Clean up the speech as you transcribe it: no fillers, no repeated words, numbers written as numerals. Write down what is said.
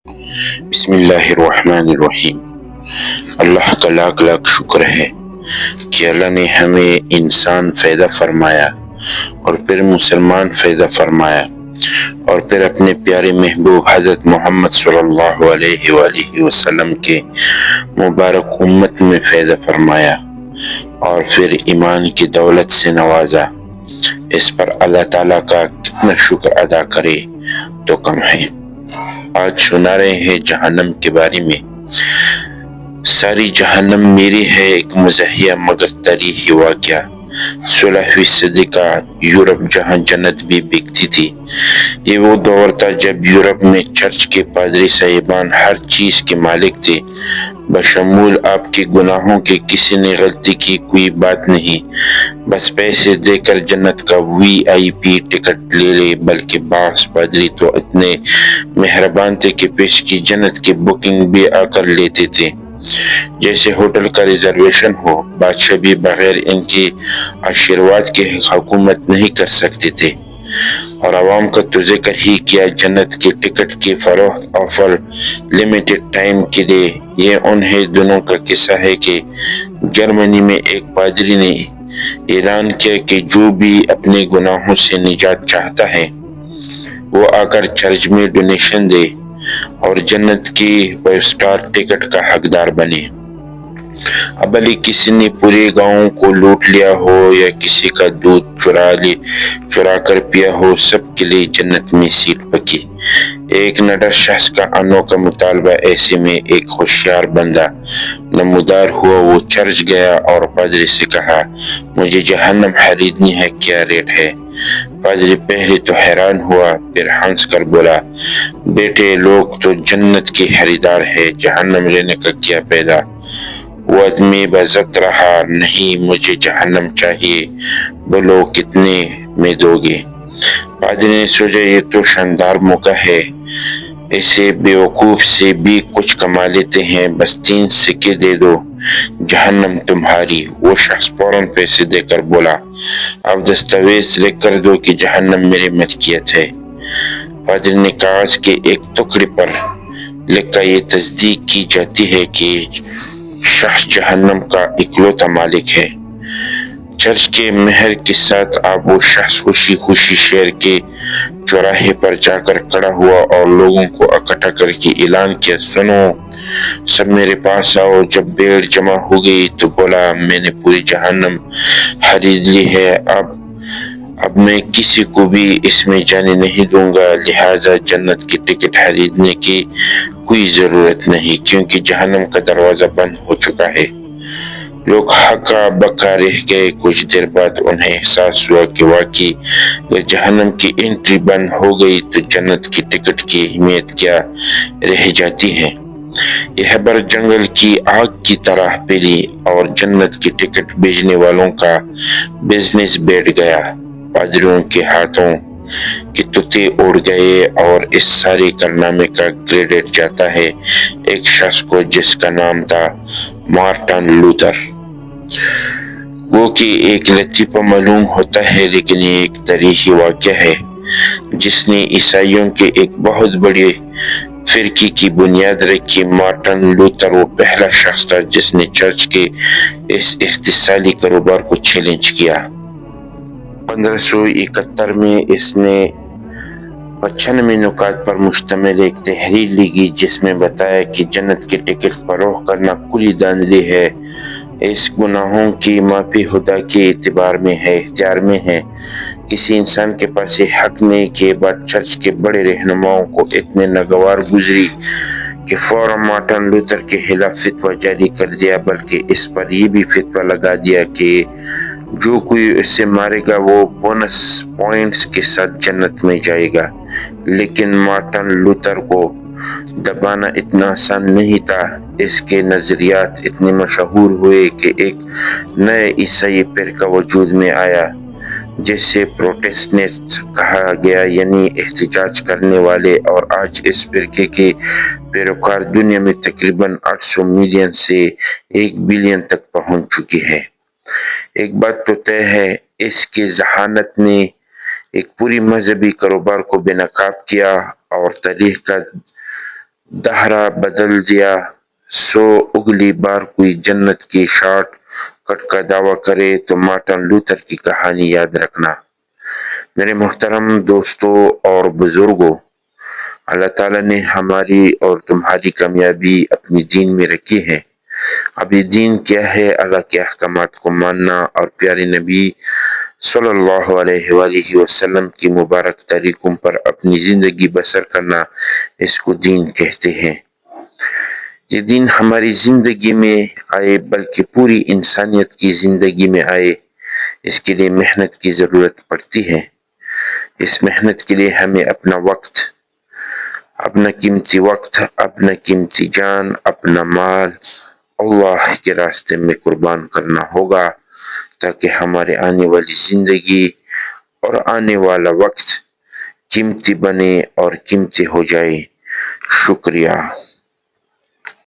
بسم اللہ الرحمن الرحیم۔ اللہ کا لاکھ لاکھ شکر ہے کہ اللہ نے ہمیں انسان پیدا فرمایا اور پھر مسلمان پیدا فرمایا اور پھر اپنے پیارے محبوب حضرت محمد صلی اللہ علیہ وآلہ وسلم کے مبارک امت میں پیدا فرمایا اور پھر ایمان کی دولت سے نوازا۔ اس پر اللہ تعالیٰ کا کتنا شکر ادا کرے تو کم ہے۔ آج سنا رہے ہیں جہنم کے بارے میں۔ ساری جہنم میری ہے ایک مزاحیہ مگر تاریخی واقعہ۔ 16ویں صدی کا یورپ جہاں جنت بھی بکتی تھی۔ یہ وہ دور تھا جب یورپ میں چرچ کے پادری صاحبان ہر چیز کے مالک تھے، بشمول آپ کے گناہوں کے۔ کسی نے غلطی کی کوئی بات نہیں، بس پیسے دے کر جنت کا VIP ٹکٹ لے لے۔ بلکہ بعض پادری تو اتنے مہربان تھے کہ پیش کی جنت کی بکنگ بھی آ کر لیتے تھے، جیسے ہوٹل کا ریزرویشن ہو۔ بادشاہ بھی بغیر ان کے آشیرواد کے حکومت نہیں کر سکتے تھے۔ اور عوام کا تو ذکر ہی کیا۔ جنت کے ٹکٹ کی فروخت آفر لمیٹڈ ٹائم کے لیے۔ یہ انہی دنوں کا قصہ ہے کہ جرمنی میں ایک پادری نے اعلان کیا کہ جو بھی اپنے گناہوں سے نجات چاہتا ہے وہ آ کر چرچ میں ڈونیشن دے اور جنت کی 5 سٹار ٹکٹ کا حقدار بنے۔ اب بھلے کسی نے پورے گاؤں کو لوٹ لیا ہو یا کسی کا دودھ چرا کر پیا ہو، سب کے لیے جنت میں سیٹ پکی۔ ایک نڈر شخص کا انوکھا مطالبہ۔ ایسے میں ایک ہوشیار بندہ نمودار ہوا۔ وہ چرچ گیا اور پادری سے کہا، مجھے جہنم خریدنی ہے، کیا ریٹ ہے؟ پادری پہلے تو حیران ہوا، پھر ہنس کر بولا، بیٹے لوگ تو جنت کے خریدار ہے، جہنم لینے کا کیا پیدا؟ وہ آدمی بضد رہا، نہیں مجھے جہنم چاہیے، بولو کتنے میں دو گے؟ پادری نے سوچا یہ تو شاندار موقع ہے، ایسے بیوقوف سے بھی کچھ کما لیتے ہیں، بس 3 سکے دے دو، جہنم تمہاری۔ وہ شخص فوراً پیسے دے کر بولا، اب دستاویز لکھ کر دو کہ جہنم میری ملکیت ہے۔ پادری نے کاغذ کے ایک ٹکڑے پر لکھا، یہ تصدیق کی جاتی ہے کہ شخص جہنم کا اکلوتا مالک ہے۔ چرچ کے مہر کے ساتھ اب وہ شخص خوشی خوشی شہر کے چوراہے پر جا کر کھڑا ہوا اور لوگوں کو اکٹھا کر کے اعلان کیا، سنو سب میرے پاس آؤ۔ جب بھیڑ جمع ہو گئی تو بولا، میں نے پوری جہنم خرید لی ہے، اب میں کسی کو بھی اس میں جانے نہیں دوں گا، لہٰذا جنت کی ٹکٹ خریدنے کی کوئی ضرورت نہیں، کیونکہ جہنم کا دروازہ بند ہو چکا ہے۔ لوگ ہکا بکا رہ گئے۔ کچھ دیر بعد انہیں احساس ہوا کہ واقعی اگر جہنم کی انٹری بند ہو گئی تو جنت کی ٹکٹ کی اہمیت کیا رہ جاتی ہے۔ یہ خبر جنگل کی آگ کی طرح پھیلی اور جنت کی ٹکٹ بیچنے والوں کا بزنس بیٹھ گیا۔ پادریوں کے ہاتھوں کے طوطے اڑ گئے اور اس سارے کارنامے کا کریڈٹ جاتا ہے ایک شخص کو جس کا نام تھا مارٹن لوتھر۔ وہ کہ ایک لطیفہ معلوم ہوتا ہے لیکن یہ ایک تاریخی واقعہ ہے جس نے عیسائیوں کے ایک بہت بڑے فرقے کی بنیاد رکھی۔ مارٹن لوتھر وہ پہلا شخص تھا جس نے چرچ کے اس احتسابی کاروبار کو چیلنج کیا۔ 1571 میں اس نے 95 نکات پر مشتمل ایک تحریر لکھی جس میں بتایا کہ جنت کی ٹکٹ فروخت کرنا کھلی دھاندلی ہے، اس گناہوں کی معافی خدا کے اختیار میں ہے، کسی انسان کے پاس یہ حق نہیں۔ کے بعد چرچ کے بڑے رہنماؤں کو اتنے ناگوار گزری کہ فوراً مارٹن لوتھر کے خلاف فتویٰ جاری کر دیا، بلکہ اس پر یہ بھی فتویٰ لگا دیا کہ جو کوئی اسے مارے گا وہ بونس پوائنٹس کے ساتھ جنت میں جائے گا۔ لیکن مارٹن لوتھر کو دبانا اتنا آسان نہیں تھا۔ اس کے نظریات اتنے مشہور ہوئے کہ ایک نیا عیسائی فرقہ وجود میں آیا جسے پروٹسٹنٹ کہا گیا، یعنی احتجاج کرنے والے، اور آج اس فرقے کے پیروکار دنیا میں تقریباً 800 ملین سے 1 بلین تک پہنچ چکے ہیں۔ ایک بات تو طے ہے، اس کی ذہانت نے ایک پوری مذہبی کاروبار کو بے نقاب کیا اور تاریخ کا دہرا بدل دیا، سو اگلی بار کوئی جنت کی شارٹ کٹ کا دعویٰ کرے تو مارٹن لوتھر کی کہانی یاد رکھنا۔ میرے محترم دوستوں اور بزرگوں، اللہ تعالیٰ نے ہماری اور تمہاری کامیابی اپنی دین میں رکھی ہے۔ اب یہ دین کیا ہے؟ اللہ کے احکامات کو ماننا اور پیارے نبی صلی اللہ علیہ وآلہ وسلم کی مبارک طریقوں پر اپنی زندگی بسر کرنا، اس کو دین کہتے ہیں۔ یہ دین ہماری زندگی میں آئے بلکہ پوری انسانیت کی زندگی میں آئے، اس کے لیے محنت کی ضرورت پڑتی ہے۔ اس محنت کے لیے ہمیں اپنا وقت، اپنا قیمتی وقت، اپنا قیمتی جان، اپنا مال اللہ کے راستے میں قربان کرنا ہوگا، تاکہ ہمارے آنے والی زندگی اور آنے والا وقت قیمتی بنے اور قیمتی ہو جائے۔ شکریہ۔